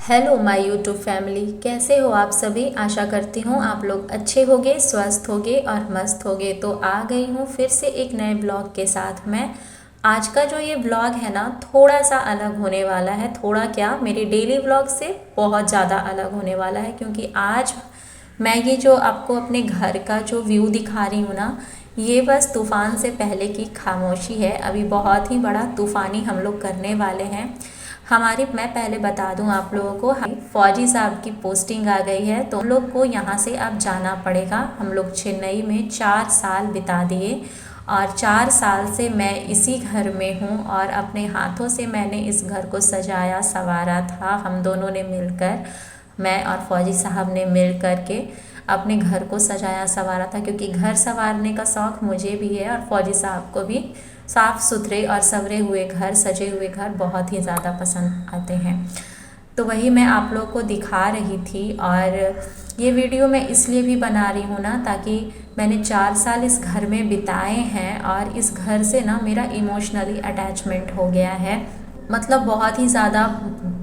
Hello my YouTube family, कैसे हो आप सभी। आशा करती हूँ आप लोग अच्छे होगे, स्वस्थ होगे और मस्त होगे। तो आ गई हूँ फिर से एक नए ब्लॉग के साथ। मैं आज का जो ये ब्लॉग है ना, थोड़ा सा अलग होने वाला है। थोड़ा क्या, मेरे डेली ब्लॉग से बहुत ज़्यादा अलग होने वाला है, क्योंकि आज मैं ये जो आपको अपने घर का जो व्यू दिखा रही हूँ ना, ये बस तूफ़ान से पहले की खामोशी है। अभी बहुत ही बड़ा तूफ़ानी हम लोग करने वाले हैं। मैं पहले बता दूं आप लोगों को, फौजी साहब की पोस्टिंग आ गई है, तो हम लोग को यहाँ से अब जाना पड़ेगा। हम लोग चेन्नई में 4 साल बिता दिए और 4 साल से मैं इसी घर में हूँ और अपने हाथों से मैंने इस घर को सजाया संवारा था। हम दोनों ने मिलकर, मैं और फौजी साहब ने मिल कर के अपने घर को सजाया संवारा था, क्योंकि घर संवारने का शौक़ मुझे भी है और फौजी साहब को भी। साफ़ सुथरे और संवरे हुए घर, सजे हुए घर बहुत ही ज़्यादा पसंद आते हैं। तो वही मैं आप लोगों को दिखा रही थी। और ये वीडियो मैं इसलिए भी बना रही हूँ ना, ताकि मैंने 4 साल इस घर में बिताए हैं और इस घर से ना मेरा इमोशनली अटैचमेंट हो गया है। मतलब बहुत ही ज़्यादा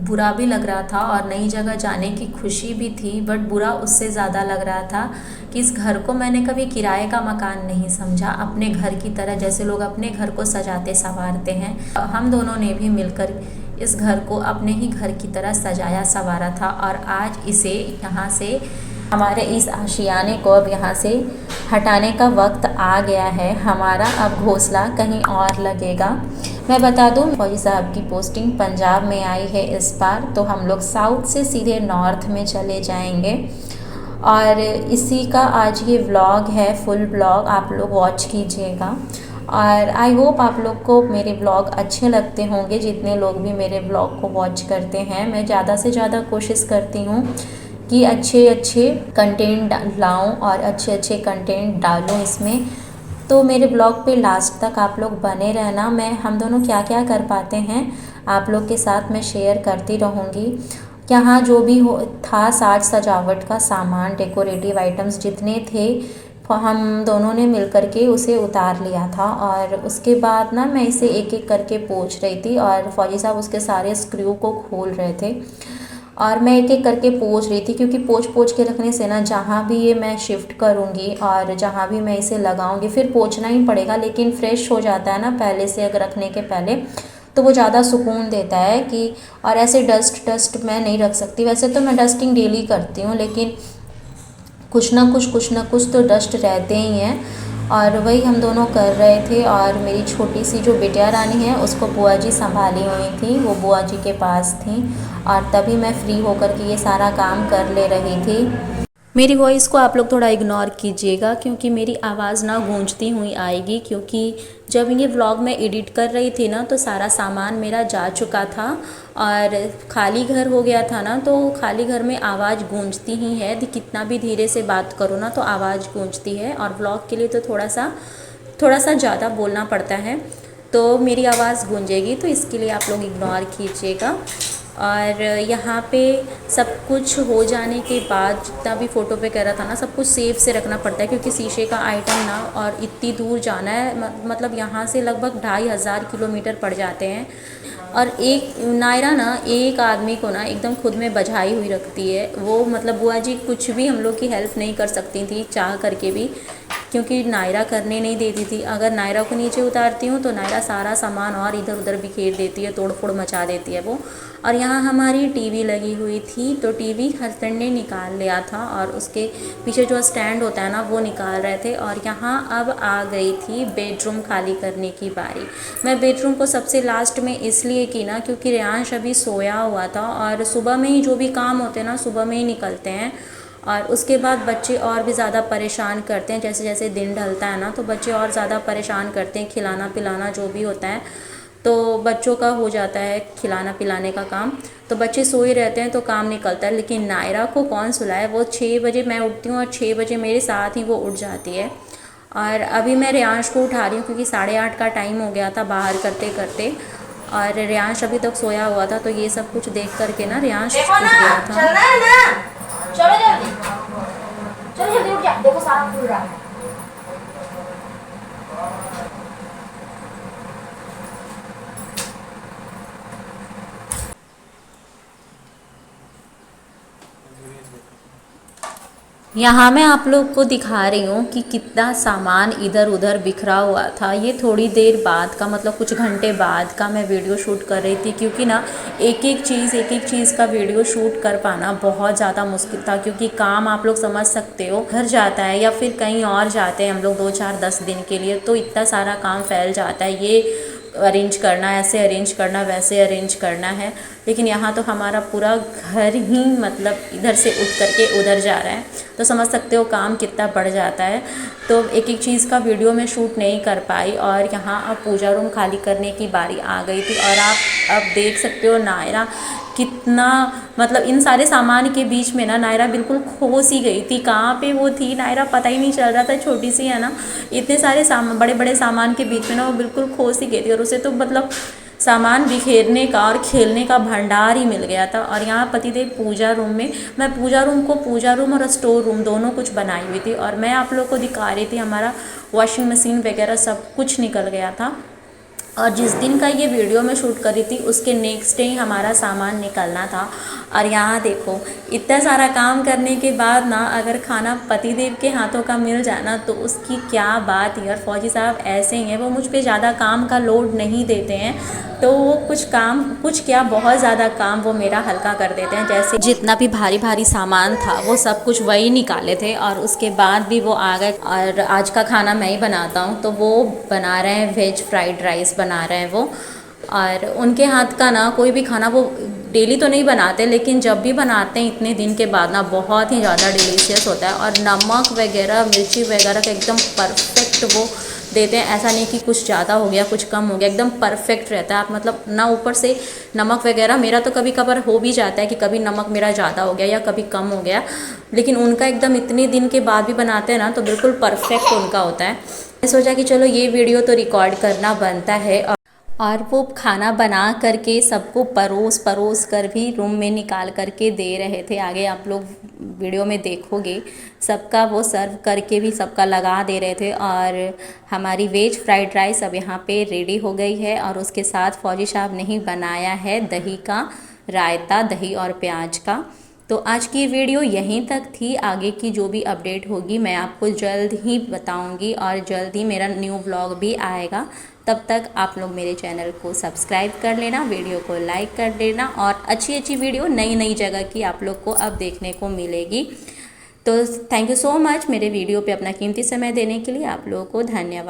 बुरा भी लग रहा था और नई जगह जाने की खुशी भी थी, बट बुरा उससे ज़्यादा लग रहा था कि इस घर को मैंने कभी किराए का मकान नहीं समझा। अपने घर की तरह, जैसे लोग अपने घर को सजाते संवारते हैं, हम दोनों ने भी मिलकर इस घर को अपने ही घर की तरह सजाया संवारा था। और आज इसे यहाँ से, हमारे इस आशियाने को अब यहाँ से हटाने का वक्त आ गया है। हमारा अब घोंसला कहीं और लगेगा। मैं बता दूं, फौजी साहब की पोस्टिंग पंजाब में आई है इस बार, तो हम लोग साउथ से सीधे नॉर्थ में चले जाएंगे। और इसी का आज ये व्लॉग है, फुल ब्लॉग आप लोग वॉच कीजिएगा। और आई होप आप लोग को मेरे ब्लॉग अच्छे लगते होंगे, जितने लोग भी मेरे ब्लॉग को वॉच करते हैं। मैं ज़्यादा से ज़्यादा कोशिश करती हूँ कि अच्छे अच्छे कंटेंट लाऊं और अच्छे अच्छे कंटेंट डालूं इसमें। तो मेरे ब्लॉग पे लास्ट तक आप लोग बने रहना। मैं हम दोनों क्या क्या कर पाते हैं आप लोग के साथ मैं शेयर करती रहूँगी। यहाँ जो भी हो था, साज सजावट का सामान, डेकोरेटिव आइटम्स जितने थे, हम दोनों ने मिलकर के उसे उतार लिया था। और उसके बाद ना मैं इसे एक एक करके पोंछ रही थी और फौजी साहब उसके सारे स्क्रू को खोल रहे थे और मैं एक एक करके पोंछ रही थी, क्योंकि पोंछ पोंछ के रखने से ना, जहाँ भी ये मैं शिफ्ट करूँगी और जहाँ भी मैं इसे लगाऊँगी फिर पोंछना ही पड़ेगा, लेकिन फ्रेश हो जाता है ना पहले से, अगर रखने के पहले, तो वो ज़्यादा सुकून देता है कि। और ऐसे डस्ट मैं नहीं रख सकती। वैसे तो मैं डस्टिंग डेली करती हूँ, लेकिन कुछ ना कुछ तो डस्ट रहते ही हैं। और वही हम दोनों कर रहे थे। और मेरी छोटी सी जो बिटिया रानी है, उसको बुआ जी संभाली हुई थी, वो बुआ जी के पास थी और तभी मैं फ्री होकर के ये सारा काम कर ले रही थी। मेरी वॉइस को आप लोग थोड़ा इग्नोर कीजिएगा, क्योंकि मेरी आवाज़ ना गूंजती हुई आएगी, क्योंकि जब ये व्लॉग मैं एडिट कर रही थी ना, तो सारा सामान मेरा जा चुका था और खाली घर हो गया था ना, तो खाली घर में आवाज़ गूंजती ही है। कितना भी धीरे से बात करो ना तो आवाज़ गूंजती है, और व्लॉग के लिए तो थोड़ा सा ज़्यादा बोलना पड़ता है, तो मेरी आवाज़ गूंजेगी, तो इसके लिए आप लोग इग्नोर कीजिएगा। और यहाँ पे सब कुछ हो जाने के बाद, जितना भी फ़ोटो पे कह रहा था ना, सब कुछ सेफ से रखना पड़ता है, क्योंकि शीशे का आइटम ना, और इतनी दूर जाना है, मतलब यहाँ से लगभग 2500 किलोमीटर पड़ जाते हैं। और एक नायरा ना, एक आदमी को ना एकदम खुद में बझाई हुई रखती है। वो मतलब बुआ जी कुछ भी हम लोग की हेल्प नहीं कर सकती थी चाह करके भी, क्योंकि नायरा करने नहीं देती थी। अगर नायरा को नीचे उतारती हूँ तो नायरा सारा सामान और इधर उधर बिखेर देती है, तोड़ फोड़ मचा देती है वो। और यहाँ हमारी टीवी लगी हुई थी, तो टीवी हस्बैंड ने निकाल लिया था और उसके पीछे जो स्टैंड होता है ना, वो निकाल रहे थे। और यहाँ अब आ गई थी बेडरूम खाली करने की बारी। मैं बेडरूम को सबसे लास्ट में इसलिए की ना, क्योंकि रेयांश अभी सोया हुआ था और सुबह में ही जो भी काम होते हैं ना, सुबह में ही निकलते हैं। और उसके बाद बच्चे और भी ज़्यादा परेशान करते हैं, जैसे जैसे दिन ढलता है ना, तो बच्चे और ज़्यादा परेशान करते हैं। खिलाना पिलाना जो भी होता है, तो बच्चों का हो जाता है खिलाना पिलाने का काम, तो बच्चे सोए रहते हैं तो काम निकलता है। लेकिन नायरा को कौन सुलाए, वो 6 बजे मैं उठती हूँ और 6 बजे मेरे साथ ही वो उठ जाती है। और अभी मैं रेयांश को उठा रही हूँ, क्योंकि 8:30 का टाइम हो गया था बाहर करते करते, और रेयांश अभी तक सोया हुआ था। तो ये सब कुछ देख करके ना रेयांश उठ गया था। चलना है ना, चलो जल्दी, चलो जल्दी उठ जा, देखो सारा खुल रहा है। यहाँ मैं आप लोग को दिखा रही हूँ कि कितना सामान इधर उधर बिखरा हुआ था। ये थोड़ी देर बाद का, मतलब कुछ घंटे बाद का मैं वीडियो शूट कर रही थी, क्योंकि ना एक एक चीज़ का वीडियो शूट कर पाना बहुत ज़्यादा मुश्किल था। क्योंकि काम आप लोग समझ सकते हो, घर जाता है या फिर कहीं और जाते हैं हम लोग 2 4 10 दिन के लिए, तो इतना सारा काम फैल जाता है। ये अरेंज करना, ऐसे अरेंज करना, वैसे अरेंज करना है। लेकिन यहाँ तो हमारा पूरा घर ही मतलब इधर से उठ करके उधर जा रहा है, तो समझ सकते हो काम कितना बढ़ जाता है। तो एक एक चीज़ का वीडियो में शूट नहीं कर पाई। और यहाँ अब पूजा रूम खाली करने की बारी आ गई थी, और आप अब देख सकते हो नायरा कितना, मतलब इन सारे सामान के बीच में ना नायरा बिल्कुल खो सी गई थी। कहाँ पे वो थी नायरा पता ही नहीं चल रहा था, छोटी सी है ना, इतने सारे बड़े बड़े सामान के बीच में ना वो बिल्कुल खो सी गई थी। और उसे तो मतलब सामान बिखेरने का और खेलने का भंडार ही मिल गया था। और यहाँ पतिदेव पूजा रूम में, मैं पूजा रूम और स्टोर रूम दोनों कुछ बनाई हुई थी। और मैं आप लोग को दिखा रही थी हमारा वॉशिंग मशीन वगैरह सब कुछ निकल गया था। और जिस दिन का ये वीडियो मैं शूट करी थी उसके नेक्स्ट डे ही हमारा सामान निकलना था। और यहाँ देखो इतना सारा काम करने के बाद ना अगर खाना पतिदेव के हाथों का मिल जाए ना तो उसकी क्या बात यार। फौजी साहब ऐसे ही हैं, वो मुझ पे ज़्यादा काम का लोड नहीं देते हैं, तो वो कुछ क्या बहुत ज़्यादा काम वो मेरा हल्का कर देते हैं। जैसे जितना भी भारी भारी सामान था वो सब कुछ वही निकाले थे, और उसके बाद भी वो आ गए। और आज का खाना मैं ही बनाता हूँ, तो वो बना रहे हैं वेज फ्राइड राइस बना रहे हैं वो। और उनके हाथ का ना कोई भी खाना वो डेली तो नहीं बनाते, लेकिन जब भी बनाते हैं इतने दिन के बाद ना बहुत ही ज़्यादा डिलीशियस होता है। और नमक वगैरह मिर्ची वगैरह का एकदम परफेक्ट वो देते हैं। ऐसा नहीं कि कुछ ज़्यादा हो गया कुछ कम हो गया, एकदम परफेक्ट रहता है। आप मतलब ना ऊपर से नमक वगैरह, मेरा तो कभी कभार हो भी जाता है कि कभी नमक मेरा ज़्यादा हो गया या कभी कम हो गया, लेकिन उनका एकदम इतने दिन के बाद भी बनाते हैं ना तो बिल्कुल परफेक्ट उनका होता है। मैं सोचा कि चलो ये वीडियो तो रिकॉर्ड करना बनता है। और वो खाना बना करके सबको परोस कर भी रूम में निकाल करके दे रहे थे। आगे आप लोग वीडियो में देखोगे, सबका वो सर्व करके भी सबका लगा दे रहे थे। और हमारी वेज फ्राइड राइस अब यहाँ पे रेडी हो गई है। और उसके साथ फौजी साहब ने ही बनाया है दही का रायता, दही और प्याज का। तो आज की वीडियो यहीं तक थी। आगे की जो भी अपडेट होगी मैं आपको जल्द ही बताऊंगी, और जल्द ही मेरा न्यू व्लॉग भी आएगा। तब तक आप लोग मेरे चैनल को सब्सक्राइब कर लेना, वीडियो को लाइक कर देना, और अच्छी अच्छी वीडियो नई नई जगह की आप लोग को अब देखने को मिलेगी। तो थैंक यू सो मच मेरे वीडियो पे अपना कीमती समय देने के लिए। आप लोगों को धन्यवाद।